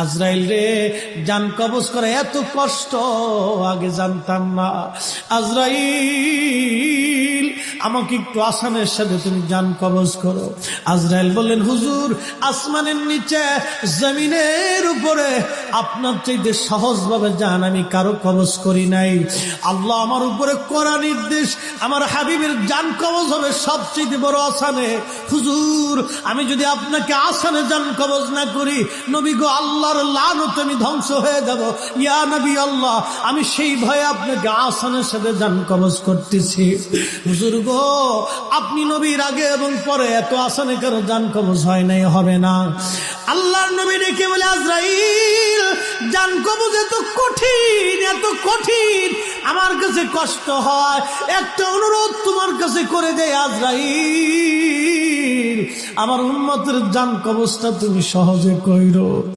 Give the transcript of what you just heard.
আজরাইল রে, জান কবজ করে এত কষ্ট আগে জানতাম না। আজরাইল, আমাকে একটু আসানের সাথে তুমি জান কবজ করো। আজরাইল বললেন, হুজুর, আসমানের নিচে জমিনের উপরে আপনার চাইতে সহজভাবে জান আমি কারো কবজ করি নাই। আল্লাহ আমার উপরে করা নির্দেশ, আমার হাবিবের জান কবজ হবে সবচেয়ে বড় আসানে। হুজুর, আমি যদি আপনাকে আসানে জান কবজ না করি, নবী গো, আল্লাহর লানত আমি ধ্বংস হয়ে যাব। ইয়া নবী আল্লাহ, আমি সেই ভয়ে আপনাকে আসানের সাথে জান কবজ করতেছি। হুজুর গো, আপনি নবীর আগে এবং পরে এত আসানে কারো জান কবজ হয় নাই, হবে না। আল্লাহর নবী ডেকে বলে, আজরাইল, জান কবজ এত কঠিন, এত কঠিন, আমার কাছে কষ্ট হয়। একটা অনুরোধ তোমার কাছে করে দেয় আজরাইল, আমার উম্মতের জান কবজটা তুমি সহজে কইরো।